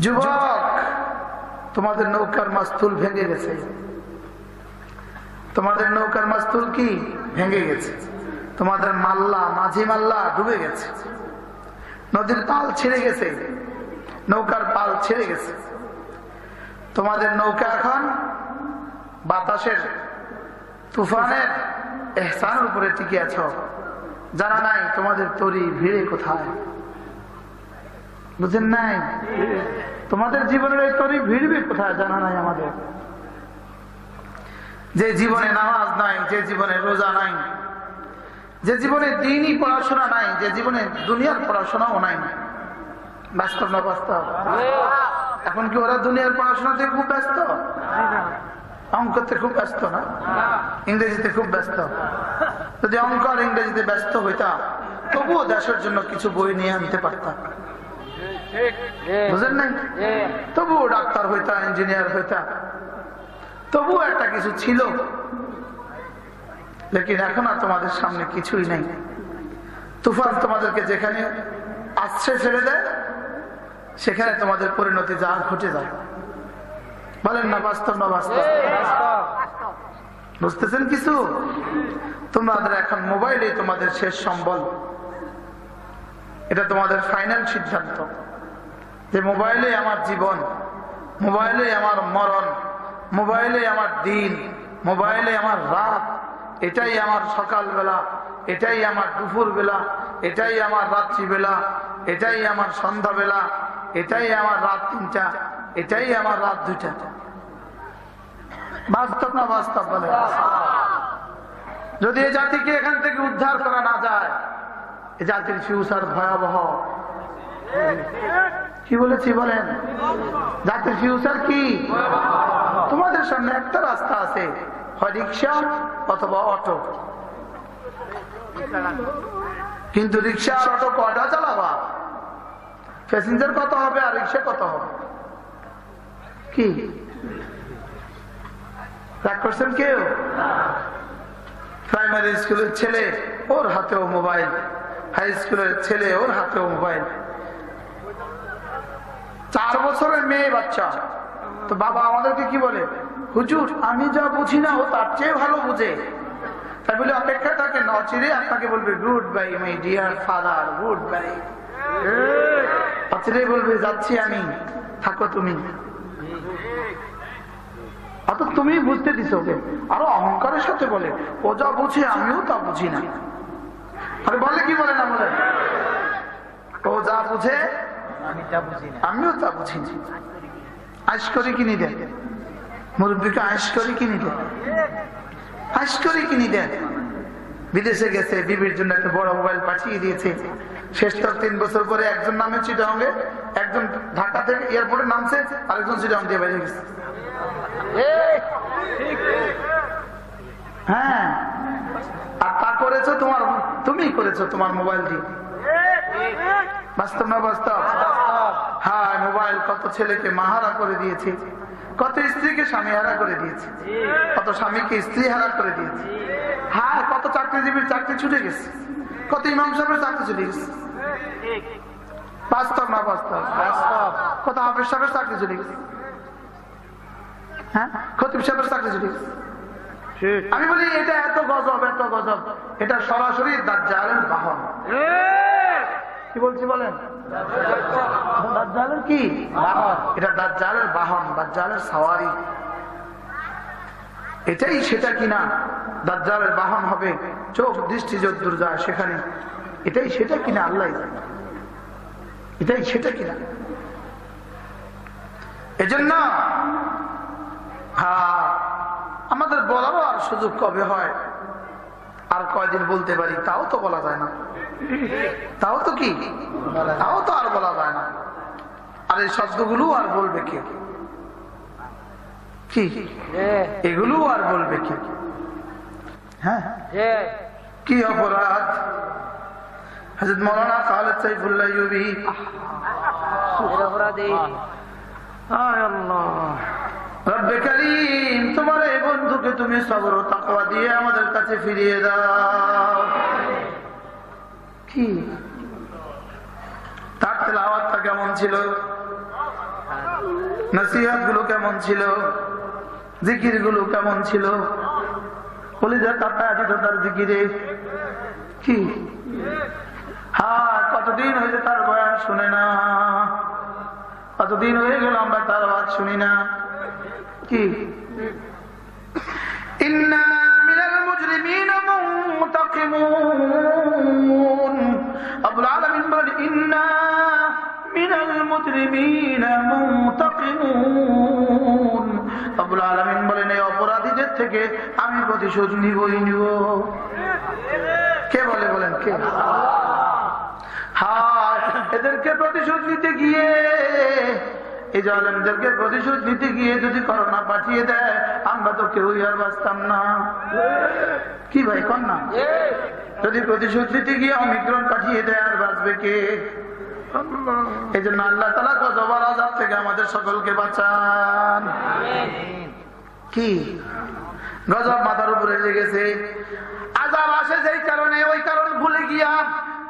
যুবক, তোমাদের নৌকার মাস্তুল ভেঙে গেছে। তোমাদের নৌকার মাস্তুল কি ভেঙে গেছে? তোমাদের মাল্লা, মাঝি মাল্লা ডুবে গেছে। নদীর পাল ছিঁড়ে গেছে, নৌকার পাল ছিঁড়ে গেছে। তোমাদের নৌকা এখন বাতাসের তুফানের এহসানের উপরে টিকে আছো। জানা নাই তোমাদের তরি ভিড়ে কোথায়। বুঝেন নাই? তোমাদের জীবনের এই তরি ভিড়বে কোথায় জানা নাই আমাদের। যে জীবনে নামাজ নাই, যে জীবনে রোজা নাই, যে জীবনে দ্বীনি পড়াশোনা নাই, যে জীবনে দুনিয়ার পড়াশোনাও নাই। বাস্তব না বাস্তব? এখন কি ওরা দুনিয়ার পড়াশোনাতে খুব ব্যস্ত? অঙ্কতে খুব ব্যস্ত না, ইংরেজিতে খুব ব্যস্ত। যদি অঙ্ক আর ইংরেজিতে ব্যস্ত হইতাম তবুও দেশের জন্য কিছু বই নিয়ে আনতে পারতাম। বুঝেন নাই? তবুও ডাক্তার হইতাম, ইঞ্জিনিয়ার হইতাম, তবুও একটা কিছু ছিল। লেকিন এখন আর তোমাদের সামনে কিছুই নাই। তুফান তোমাদেরকে যেখানে আশ্রয় ফেলে দেয় সেখানে তোমাদের পরিণতি যা ঘটে যায়। বলেন না বাস্তব না বাস্তব? বুঝতেছেন কিছু? তোমাদের এখন মোবাইলে তোমাদের শেষ সম্বল। এটা তোমাদের ফাইনাল সিদ্ধান্ত যে মোবাইলে আমার জীবন, মোবাইলে আমার মরণ, মোবাইলে আমার দিন, মোবাইলে আমার রাত, এটাই আমার সকালবেলা, এটাই আমার দুপুর বেলা, এটাই আমার রাত্রিবেলা, এটাই আমার সন্ধ্যাবেলা, এটাই আমার রাত 3টা, এটাই আমার রাত 2টা। বাস্তব না বাস্তব? বলে যদি এই জাতিকে এখান থেকে উদ্ধার করা না যায়, এই জাতির ফিউচার ভয়াবহ। কি বলেছি বলেন? জাতির ফিউচার কি? তোমাদের সামনে একটা রাস্তা আছে, হয় রিক্সা অথবা অটো। কিন্তু রিক্সা আর অটো কয়টা চালাবা? প্যাসেঞ্জার কত হবে আর রিক্সা কত হবে? কি রাগ করছেন কেউ? প্রাইমারি স্কুলের ছেলে ওর হাতেও মোবাইল, হাই স্কুলের ছেলে ওর হাতেও মোবাইল। 4 বছরের মেয়ে বাচ্চা। তো বাবা আমাদেরকে কি বলে? হুজুর আমি যা বুঝি না ও তার চেয়ে ভালো বুঝে। তাই বলে অপেক্ষা থাকেন, অচিরে আপনাকে বলবে goodbye my dear father, goodbye. অচিরে বলবে যাচ্ছি আমি, থাকো তুমি। অত তুমি বুঝতে দিছ ওকে। আরো অহংকারের সাথে বলে ও যা বুঝে আমিও তা বুঝি না। আরে বলে কি বলে না বলে? ও যা বুঝে আমিও তা বুঝি না। আইস করে কিনি দেন মুরব্বীকে, আইস করে কিনি দেন, আইস করে কিনি দেন। বিদেশে গেছে, বিবির জন্য একটা বড় মোবাইল পাঠিয়ে দিয়েছে। শেষ তো 3 বছর পরে একজন নামে চিটাঙ্গে, একজন ঢাকা থেকে এয়ারপোর্টে নামছে, আরেকজন চিটাং দিয়ে বাইরে গেছে। হ্যাঁ, আর তা করেছো তোমার, তুমি করেছো তোমার মোবাইল দিয়ে। বাস্তব না বাস্তব? হ্যাঁ, মোবাইল কত ছেলেকে মাহারা করে দিয়েছে, কত স্ত্রীকে স্বামী হারা করে দিয়েছে, কত স্বামীকে স্ত্রী হারা করে দিয়েছে। হ্যাঁ, কত চাকরিজীবীর চাকরি ছুটে গেছে, কত ইমাম সাহেবের চাকরি ছুটে গেছে। বাস্তব না বাস্তব? কত হাফেজ সাহেবের চাকরি ছুটে গেছে। হ্যাঁ, খতিব সাহেবের চাকরি ছুটে গেছে। আমি বলি এটা এত গজব, এত গজব, এটা সরাসরি দাজ্জালের বাহন। কি বলছি বলেন? দাজ্জালের কি বাহন? এটা দাজ্জালের বাহন, দাজ্জালের সওয়ারি। এটাই সেটা কিনা দাজ্জালের বাহন হবে, চোখ দৃষ্টি যদ্দূর যায় সেখানে। এটাই সেটা কিনা আল্লাহ জানে, এটাই সেটা কিনা। এজন্য হ্যাঁ, আমাদের বলারও আর সুযোগ কবে হয়, আর কয়দিন বলতে পারি তাও তো বলা যায় না। তাও তো কি, তাও তো আর বলা যায় না। আর এই শব্দগুলো আর বলবে কে? কি এগুলো আর বলবে কে? হ্যাঁ, কি অপরাধ হযরত মাওলানা খালিদ সাইফুল্লাহ আইয়ুবী রব্বে কারীম তোমার এই বন্ধুকে তুমি সবর ও তাকওয়া দিয়ে আমাদের কাছে ফিরিয়ে দাও। কি তার তেলাওয়াতটা কেমন ছিল? নসিহত গুলো কেমন ছিল, জিকির গুলো কেমন ছিল, কলিজা কাঁপায় দিত তার জিকিরে। কি হ্যাঁ, কতদিন হয়েছে তার বয়ান শুনে না, কতদিন হয়ে গেল আমরা তার আওয়াজ শুনি না। কি ইন্না মিনাল মুজরিমিনা মুনতাকিমুন, আব্বুল আলামিন বলেন ইন্না মিনাল মুজরিমিনা মুনতাকিমুন। আব্বুল আলামিন বলেন এই অপরাধীদের থেকে আমি প্রতিশোধ নিবই নিব। কে বলে বলেন কে? হ্যাঁ, এদেরকে প্রতিশোধ নিতে গিয়ে, এই জালেমদেরকে প্রতিশোধ নিতে গিয়ে যদি করোনা পাঠিয়ে দেয় আমরা তো কেউই আর বাঁচতাম না। কি ভাই কর না? যদি প্রতিশোধ নিতে গিয়ে অমিক্রণ পাঠিয়ে দেয় আর বাঁচবে কে? এই জন্য আল্লাহ তাআলা গজব আর আযাব থেকে আমাদের সকলকে বাঁচান। কি গজব মাথার উপরে লেগেছে, আযাব আসে যেই কারণে, ওই কারণ ভুলে গিয়া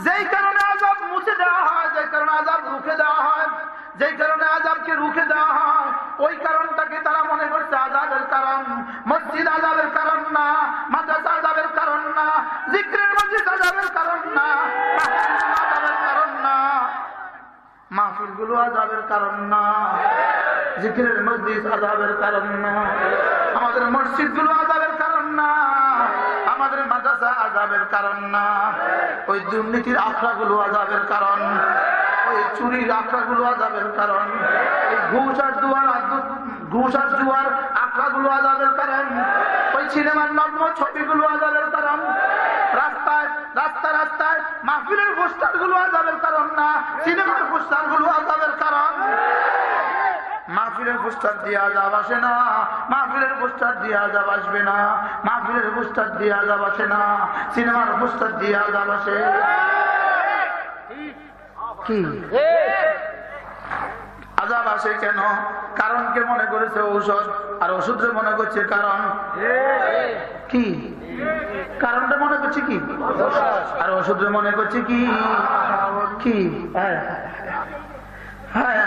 যেই কারণে আযাব মুছে দেওয়া হয়, যেই কারণে আযাব রুখে দেওয়া হয়, যেই কারণে আযাবকে রুখে দেওয়া হয়, ওই কারণটাকে তারা মনে করছে আযাবের কারণ। মসজিদ আযাবের কারণ না, মাদ্রাসা আযাবের কারণ না, জিকিরের মসজিদ আযাবের কারণ না, আযাবের কারণ না, মাহফিল গুলো আযাবের কারণ না, জিকিরের মসজিদ আযাবের কারণ না, আমাদের মসজিদ গুলো আযাবের কারণ না, আমাদের মাদ্রাসা আযাবের কারণ না, ওই দুর্নীতির আখড়া গুলো আযাবের কারণ, ওই চুরির আখড়া গুলো আযাবের কারণ, এই ঘুষ আর জুয়ার আখড়া গুলো আযাবের কারণ, ওই সিনেমার নগ্ন ছবিগুলো আযাবের কারণ, রাস্তায় রাস্তায় রাস্তায় মাহফিলের পোস্টার গুলো আযাবের কারণ না, সিনেমার পোস্টার গুলো আযাবের কারণ। মাহফিলের পোস্টার দিয়ে আযাব আসে না, মাহফিলের পোস্টার দিয়ে আযাব আসবে না, মাহফিলের পোস্টার দিয়ে আযাব আসে না, সিনেমার পোস্টার দিয়ে আযাব আসে। কি আযাব আসে কেন? কারণকে মনে করেছে ঔষধ, আর ওষুধে মনে করছে কারণ। কি কারণটা মনে করছে কি, আর ওষুধে মনে করছে কি? কি হায়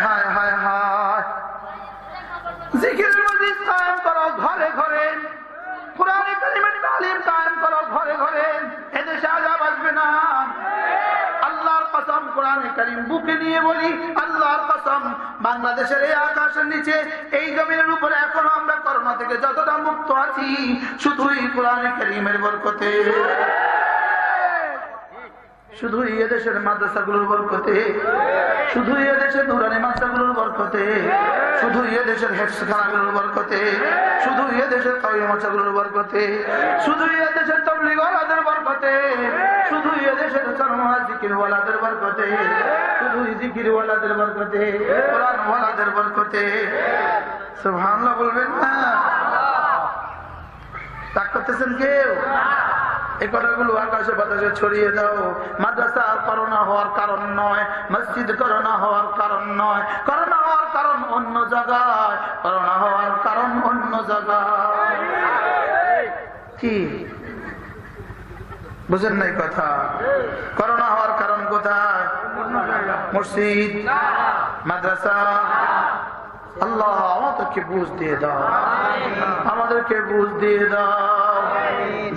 হায় হায় হায়। জিকিরের মজলিস কায়েম করো ঘরে ঘরে, কুরআন কারীমের তালিম কায়েম করো ঘরে ঘরে, এদেশে আযাব আসবে না। আল্লাহর কসম, কুরআন কারীম বুকে নিয়ে বলি, আল্লাহর কসম, বাংলাদেশের এই আকাশের নিচে এই জমিনের উপরে এখনো আমরা করোনা থেকে যতটা মুক্ত আছি শুধুই কুরআন কারীমের বরকতে, শুধুই এদেশের মাদ্রাসাগুলোর বরকতে, শুধুই এদেশের নুরানি মাদ্রাসাগুলোর বরকতে, শুধুই এদেশের হেফজখানাগুলোর বরকতে, শুধুই এদেশের কাওয়ি মাদ্রাসাগুলোর বরকতে, শুধুই এদেশের তাবলীগ ওয়ালাদের বরকতে, শুধুই এদেশের চরমা জিকির ওয়ালাদের বরকতে, শুধুই জিকির ওয়ালাদের বরকতে, কোরআন ওয়ালাদের বরকতে। সুবহানাল্লাহ বলবেন না? রাগ করতেছেন কেউ? এই কথাগুলো আকাশে বাতাসে ছড়িয়ে দাও। মাদ্রাসা করোনা হওয়ার কারণ নয়, মসজিদ করোনা হওয়ার কারণ নয়, করোনা হওয়ার কারণ অন্য জায়গায়, করোনা হওয়ার কারণ অন্য জায়গায়। কি বুঝেন নাই কথা? করোনা হওয়ার কারণ কোথায়? মসজিদ, মাদ্রাসা। আল্লাহ আমাদেরকে বুঝ দিয়ে দাও, আমাদেরকে বুঝ দিয়ে দাও।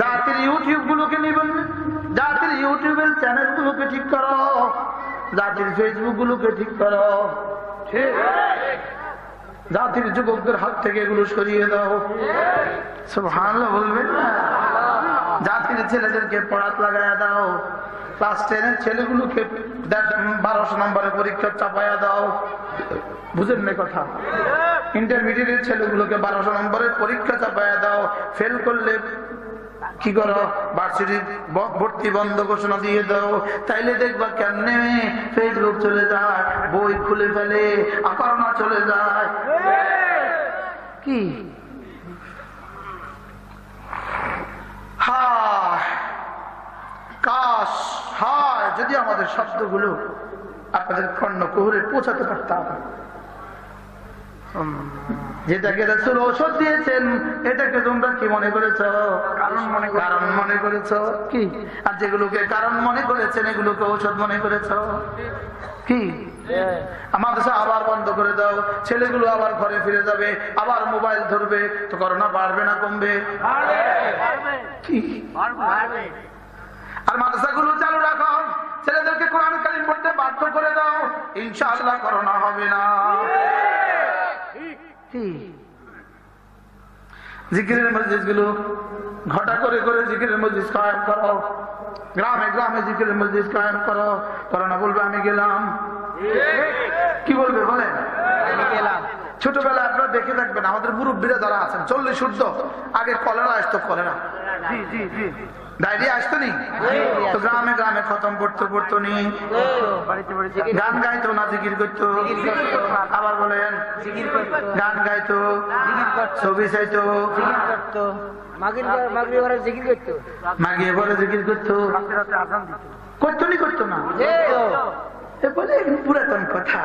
জাতির ইউটিউব গুলোকে নিবেন, জাতির ইউটিউবের চ্যানেল গুলোকে ঠিক করো, জাতির ফেসবুক গুলোকে ঠিক করো, জাতির যুবকদের হাত থেকে এগুলো সরিয়ে দাও। সুবহানাল্লাহ বলবেন না? জাতির ছেলেদেরকে পড়াত লাগাইয়া দাও, ক্লাস 10-এর ছেলেগুলোকে 1200 নম্বরের পরীক্ষা চাপাইয়া দাও। বুঝেন না কথা? ইন্টারমিডিয়েটের ছেলেগুলোকে 1200 নম্বরের পরীক্ষা চাপাইয়া দাও, ফেল করলে কি করো? ভার্সিটির ভর্তি বন্ধ ঘোষণা দিয়ে দাও। তাইলে দেখবা কেমনে ফেসবুক চলে যায়, বই খুলে ফেলে, করোনা চলে যায়। কি কাশ হায় যদি আমাদের শব্দগুলো আপনাদের কর্ণকুহরে পৌঁছাতে পারতাম। যেটাকে রাসূল ঔষধ দিয়েছেন এটাকে তোমরা কি মনে করেছ? কারণ মনে করেছ কি? আর যেগুলোকে কারণ মনে করেছেন এগুলোকে ঔষধ মনে করেছ কি? মাদ্রাসা আবার বন্ধ করে দাও, ছেলেগুলো আবার ঘরে ফিরে যাবে, আবার মোবাইল ধরবে, তো করোনা বাড়বে না কমবে? কি? আর মাদ্রাসাগুলো চালু রাখো, ছেলেদেরকে কোরআন কারীম পড়তে বাধ্য করে দাও, ইনশাআল্লাহ করোনা হবে না। জিকিরের মসজিদগুলো ঘটা করে করে জিকিরের মসজিদ কায়েম করো, গ্রামে গ্রামে জিকিরের মসজিদ কায়েম করো। করোনা বলবে আমি গেলাম। কি বলবে বলেন? ছোটবেলায় আপনারা দেখে থাকবেন আমাদের মুরব্বীরা যারা আছেন 40 ঊর্ধ্ব, আগে কলেরা আসতো, কলেরা ডায়রিয়া আসতো নি, তো গ্রামে গ্রামে খতম পড়তো নি, গান গাইতো না জিকির করতো, আবার বলেন গান গাইতো, ছবি চাইতো, মাগিয়ে পরে জিকির করতো, করতো নি করতো না? বলে এগুলো পুরাতন কথা,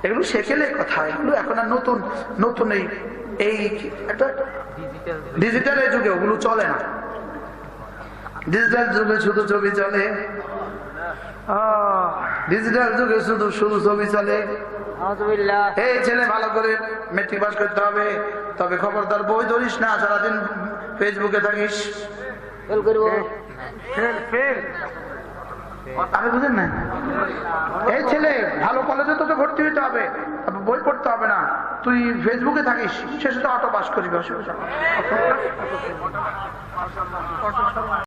এগুলো সেকেলের কথা, এগুলো এখন আর নতুন নতুন এই একটা ডিজিটালের যুগে ওগুলো চলে না। ডিজিটাল যুগে শুধু ছবি চলে, ডিজিটাল যুগে শুধু শুধু ছবি চলে। এই ছেলে ভালো করে মেট্রিক পাস করতে হবে, তবে খবরদার বই ধরিস না, সারাদিন ফেসবুকে থাকিস। আপনি বুঝেন না? এই ছেলে ভালো কলেজে তোকে ভর্তি হইতে হবে, বই পড়তে হবে না, তুই ফেসবুকে থাকিস, শেষে তো অটো পাস করবি, অসুবিধা।